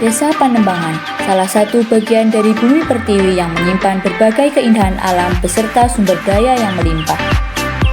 Desa Panembangan, salah satu bagian dari bumi pertiwi yang menyimpan berbagai keindahan alam beserta sumber daya yang melimpah.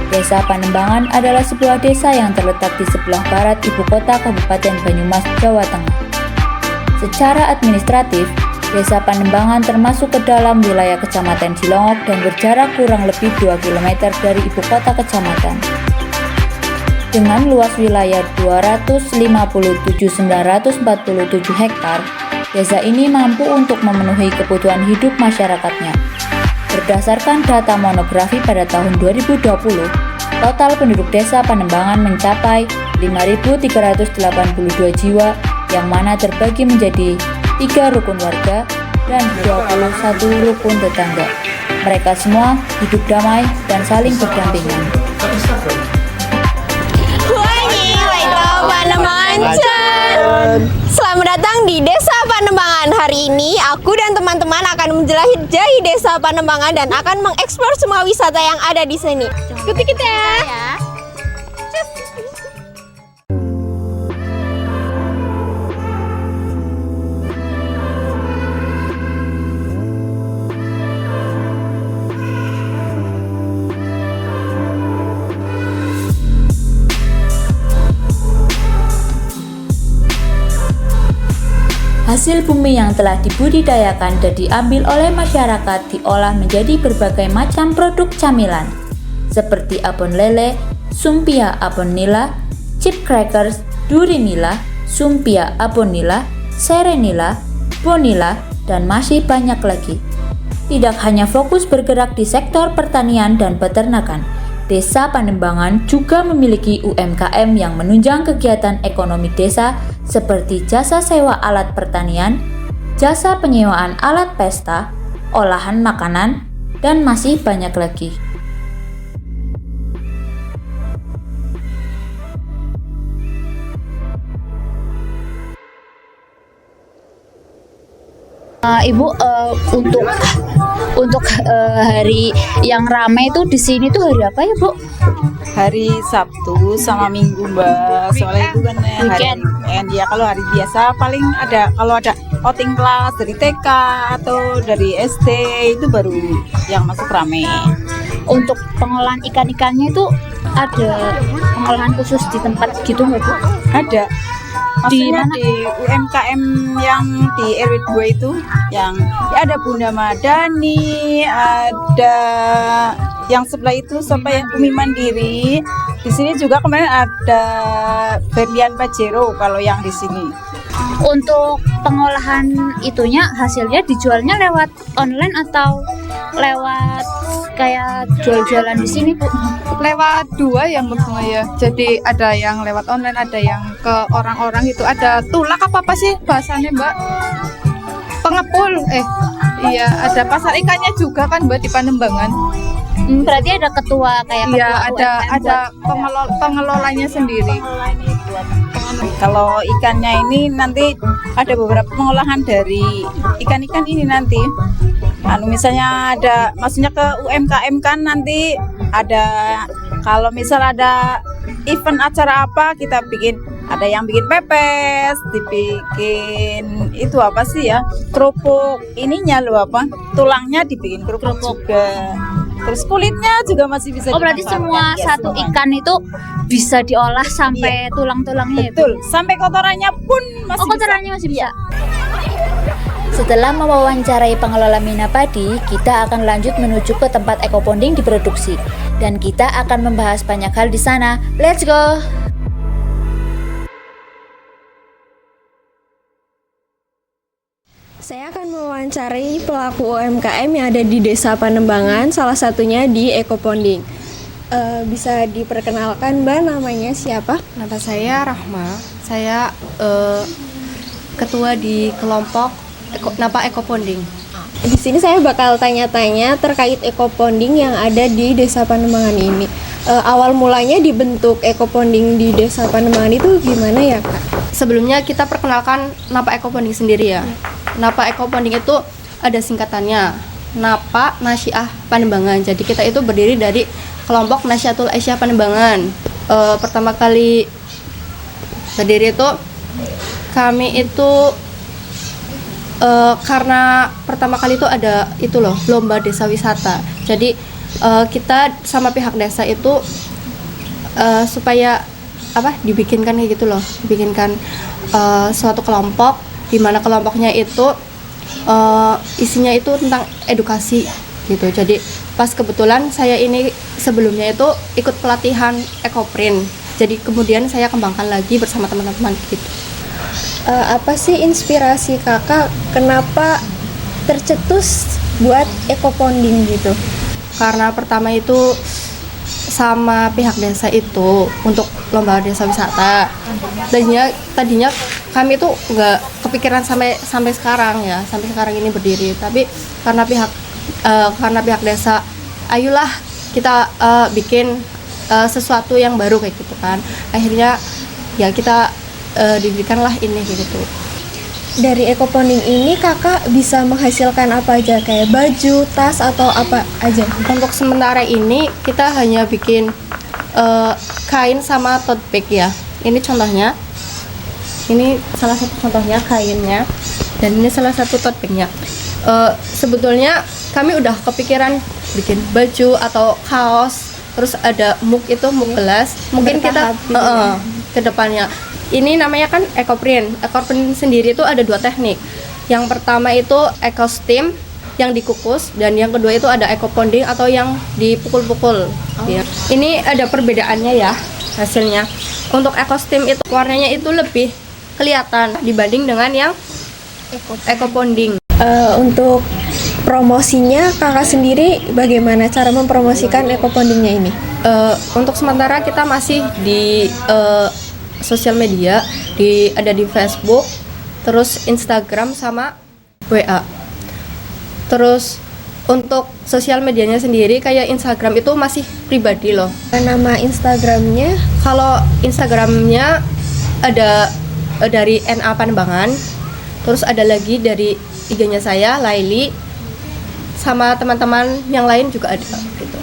Desa Panembangan adalah sebuah desa yang terletak di sebelah barat ibu kota Kabupaten Banyumas, Jawa Tengah. Secara administratif, Desa Panembangan termasuk ke dalam wilayah Kecamatan Cilongok dan berjarak kurang lebih 2 km dari ibu kota kecamatan. Dengan luas wilayah 257.947 hektar, desa ini mampu untuk memenuhi kebutuhan hidup masyarakatnya. Berdasarkan data monografi pada tahun 2020, total penduduk desa Panembangan mencapai 5.382 jiwa, yang mana terbagi menjadi 3 rukun warga dan 21 rukun tetangga. Mereka semua hidup damai dan saling berdampingan. Selamat datang di Desa Panembangan. Hari ini aku dan teman-teman akan menjelajahi Desa Panembangan dan akan mengeksplor semua wisata yang ada di sini. Ikuti kita ya. Hasil bumi yang telah dibudidayakan dan diambil oleh masyarakat diolah menjadi berbagai macam produk camilan, seperti abon lele, sumpia abon nila, chip crackers, duri nila, sumpia abon nila, sere nila, bonila, dan masih banyak lagi. Tidak hanya fokus bergerak di sektor pertanian dan peternakan, Desa Panembangan juga memiliki UMKM yang menunjang kegiatan ekonomi desa seperti jasa sewa alat pertanian, jasa penyewaan alat pesta, olahan makanan, dan masih banyak lagi. Ibu, untuk hari yang ramai itu di sini tuh hari apa ya, Bu? Hari Sabtu sama Minggu, Mbak. Soalnya itu kan hari weekend. Ya kalau hari biasa paling ada, kalau ada outing kelas dari TK atau dari SD itu baru yang masuk rame. Untuk pengolahan ikan-ikannya itu ada pengolahan khusus di tempat gitu nggak, Bu? Ada. Maksudnya di UMKM yang di RW 2 itu yang ya ada Bunda Madani, ada yang sebelah itu sampai yang Bumi Mandiri. Di sini juga kemarin ada Berlian Pajero kalau yang di sini. Untuk pengolahan itunya hasilnya dijualnya lewat online atau lewat kayak jual-jualan di sini, Bu? Lewat dua yang berbunga ya. Jadi ada yang lewat online, ada yang ke orang-orang itu. Ada tulak apa sih bahasanya, Mbak? Pengepul. Iya, ada pasar ikannya juga kan, Mbak, di Panembangan. Berarti ada ketua kayak ketua. Iya, ada pengelolanya sendiri. Kalau ikannya ini nanti ada beberapa pengolahan dari ikan-ikan ini nanti. Misalnya ada, maksudnya ke UMKM kan nanti ada, kalau misal ada event acara apa kita bikin, ada yang bikin pepes, dibikin itu apa sih ya, kerupuk ininya loh apa, tulangnya dibikin kerupuk juga. Terus kulitnya juga masih bisa dimanfaatkan. Berarti semua ya, satu semuanya. Ikan itu bisa diolah sampai tulang-tulangnya. Betul, ya, sampai kotorannya pun masih bisa. Kotorannya masih bisa. Setelah mewawancarai pengelola Minapadi, kita akan lanjut menuju ke tempat ekoponding diproduksi. Dan kita akan membahas banyak hal di sana. Let's go! Saya akan mewawancarai pelaku UMKM yang ada di Desa Panembangan, salah satunya di ekoponding. Bisa diperkenalkan, Mbak, namanya siapa? Nama saya Rahma. Saya ketua di kelompok Napa Ekoponding. Di sini saya bakal tanya-tanya terkait ekoponding yang ada di Desa Panembangan ini. Awal mulanya dibentuk ekoponding di Desa Panembangan itu gimana ya, Kak? Sebelumnya kita perkenalkan Napa Ekoponding sendiri ya. Napa Ekoponding itu ada singkatannya, Napa Nasyiah Panembangan. Jadi kita itu berdiri dari kelompok Nasyiatul Aisyah Panembangan. Pertama kali berdiri itu kami itu karena pertama kali itu ada itu loh, lomba desa wisata. Jadi kita sama pihak desa itu supaya dibikinkan kayak gitu loh, dibikinkan suatu kelompok di mana kelompoknya itu isinya itu tentang edukasi gitu. Jadi pas kebetulan saya ini sebelumnya itu ikut pelatihan ekoprint. Jadi kemudian saya kembangkan lagi bersama teman-teman gitu. Apa sih inspirasi kakak kenapa tercetus buat ekoponding gitu? Karena pertama itu sama pihak desa itu untuk lomba desa wisata. Tadinya kami itu nggak kepikiran sampai sekarang ya, sampai sekarang ini berdiri. Tapi karena pihak desa, ayolah kita bikin sesuatu yang baru kayak gitu kan. Akhirnya ya kita didirikanlah ini gitu. Dari ekoponding ini kakak bisa menghasilkan apa aja, kayak baju, tas atau apa aja? Untuk sementara ini kita hanya bikin kain sama tote bag ya. Ini contohnya. Ini salah satu contohnya kainnya, dan ini salah satu tote bagnya. Sebetulnya kami udah kepikiran bikin baju atau kaos, terus ada mug gelas. Mungkin kita ke depannya. Ini namanya kan ekoprint. Ekoprint sendiri itu ada 2 teknik. Yang pertama itu eco-steam yang dikukus, dan yang kedua itu ada ekoponding atau yang dipukul-pukul. Ya. Ini ada perbedaannya ya hasilnya. Untuk eco-steam itu warnanya itu lebih kelihatan dibanding dengan yang ekoponding. Untuk promosinya kakak sendiri bagaimana cara mempromosikan ekopondingnya ini? Untuk sementara kita masih di sosial media, ada di Facebook, terus Instagram sama WA. Terus untuk sosial medianya sendiri kayak Instagram itu masih pribadi loh. Nama Instagramnya? Kalau Instagramnya ada dari NA Panembangan, terus ada lagi dari IG-nya saya Laili, sama teman-teman yang lain juga ada gitu.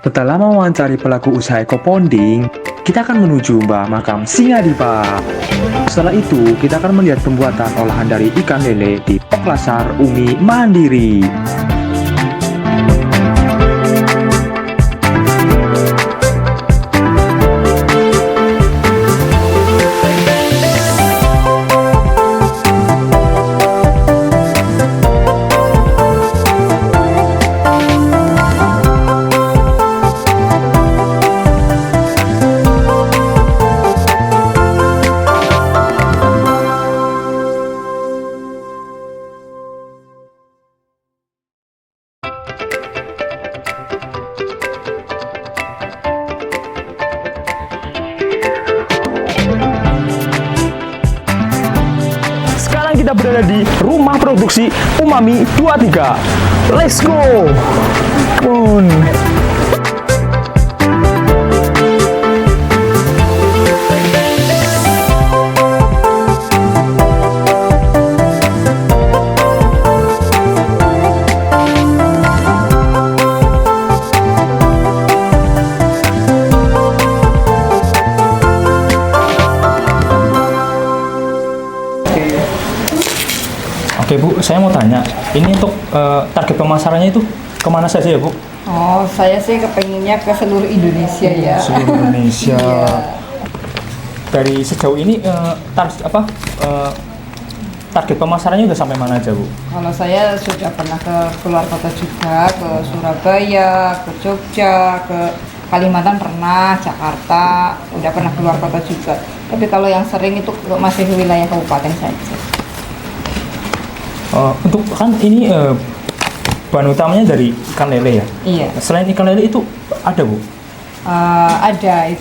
Setelah mewawancari pelaku usaha ekoponding, kita akan menuju makam Singadipa. Setelah itu, kita akan melihat pembuatan olahan dari ikan lele di Poklasar Umi Mandiri. Kita berada di rumah produksi Umami 23. Let's go! Pun. Oke Bu, saya mau tanya, ini untuk target pemasarannya itu kemana saja ya Bu? Oh, saya sih kepenginnya ke seluruh Indonesia ya. Seluruh Indonesia. Iya. Dari sejauh ini target pemasarannya udah sampai mana aja Bu? Kalau saya sudah pernah ke keluar kota juga, ke Surabaya, ke Jogja, ke Kalimantan pernah, Jakarta, udah pernah keluar kota juga. Tapi kalau yang sering itu masih wilayah kabupaten saja. Untuk kan ini bahan utamanya dari ikan lele ya? Iya. Selain ikan lele itu ada Bu? Ada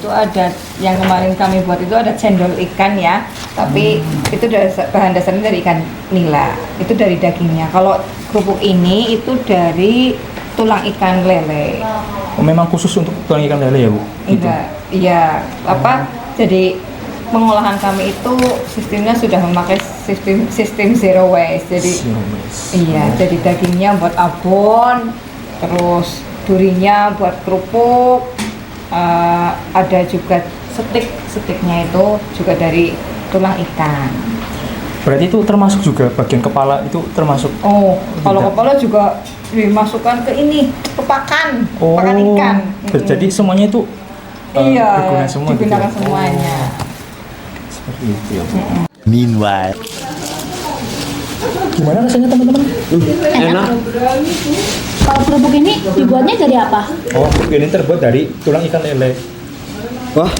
yang kemarin kami buat itu ada cendol ikan ya, tapi itu bahan dasarnya dari ikan nila, itu dari dagingnya. Kalau kerupuk ini itu dari tulang ikan lele. Memang khusus untuk tulang ikan lele ya Bu? Gitu. Iya, jadi pengolahan kami itu sistemnya sudah memakai sistem zero waste. Jadi zero waste. Iya, jadi dagingnya buat abon, terus durinya buat kerupuk, ada juga stiknya itu juga dari tulang ikan. Berarti itu termasuk juga bagian kepala itu termasuk. Oh, kalau Tidak. kepala juga dimasukkan ke ini, ke pakan ikan. Jadi semuanya itu Iya, digunakan semua digunakan gitu. semuanya. Seperti itu ya. Bu. Meanwhile, Gimana rasanya teman-teman? enak. Kalau kerupuk ini dibuatnya dari apa? Oh, ini terbuat dari tulang ikan lele. Wah,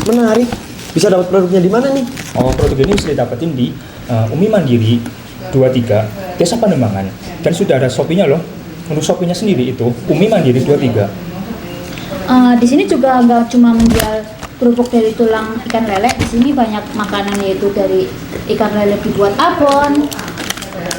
menarik. Bisa dapat produknya di mana nih? Oh, produk ini bisa didapetin di Umi Mandiri 23 Desa Panembangan. Dan sudah ada Shopee-nya loh. Untuk Shopee-nya sendiri itu Umi Mandiri 23. Di sini juga nggak cuma menjual kerupuk dari tulang ikan lele. Di sini banyak makanan, yaitu dari ikan lele dibuat abon,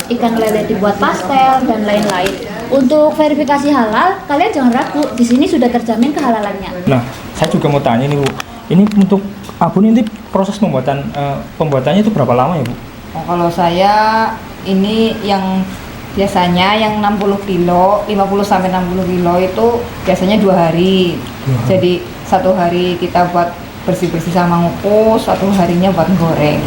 ikan lele dibuat pastel, dan lain-lain. Untuk verifikasi halal, kalian jangan ragu. Di sini sudah terjamin kehalalannya. Nah, saya juga mau tanya nih Bu. Ini untuk abon ini proses pembuatannya itu berapa lama ya Bu? Oh, kalau saya ini yang biasanya yang 60 kilo, 50 sampai 60 kilo itu biasanya 2 hari. Jadi 1 hari kita buat bersih-bersih sama ngukus, 1 harinya buat goreng.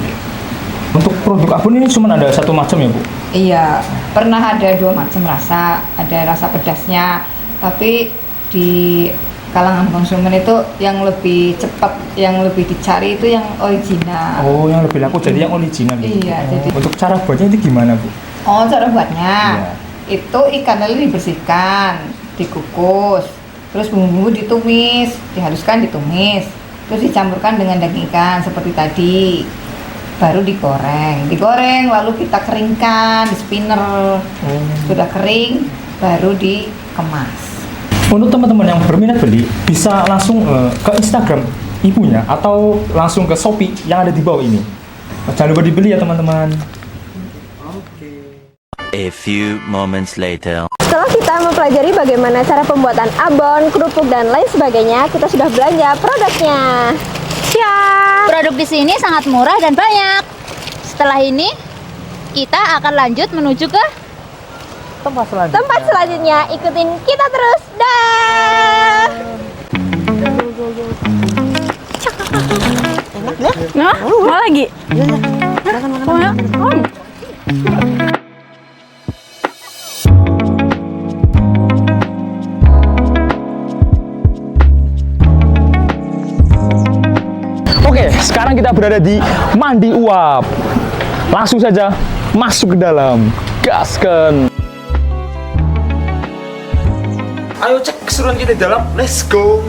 Untuk produk abon ini cuma ada satu macam ya Bu? Iya, pernah ada 2 macam rasa, ada rasa pedasnya, tapi di kalangan konsumen itu yang lebih cepat, yang lebih dicari itu yang original. Oh, yang lebih laku jadi yang original. Iya, Oh. jadi- Untuk cara buatnya itu gimana Bu? Oh, cara buatnya Iya. itu ikan lele dibersihkan, dikukus, terus bumbu-bumbu ditumis, dihaluskan, ditumis, terus dicampurkan dengan daging ikan seperti tadi, baru digoreng lalu kita keringkan di spinner. Sudah kering baru dikemas. Untuk teman-teman yang berminat beli bisa langsung ke Instagram ibunya atau langsung ke Shopee yang ada di bawah ini. Jangan lupa dibeli ya teman-teman. A few moments later. Setelah kita mempelajari bagaimana cara pembuatan abon, kerupuk, dan lain sebagainya, kita sudah belanja produknya. Siap! Produk di sini sangat murah dan banyak. Setelah ini, kita akan lanjut menuju ke Tempat selanjutnya, ikutin kita terus. Dah! Nah, mau lagi? Oke, sekarang kita berada di Mandi Uap. Langsung saja masuk ke dalam. Gaskan. Ayo cek keseruan kita di dalam. Let's go.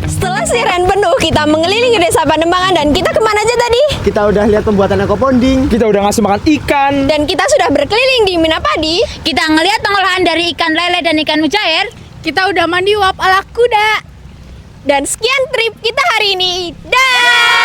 Setelah siaran penuh, kita mengelilingi desa Panembangan dan kita kemana aja tadi? Kita udah lihat pembuatan aquaponding. Kita udah ngasih makan ikan. Dan kita sudah berkeliling di Minapadi. kita ngelihat pengolahan dari ikan lele dan ikan mujair. Kita udah mandi uap ala kuda. Dan sekian trip kita hari ini. Dah!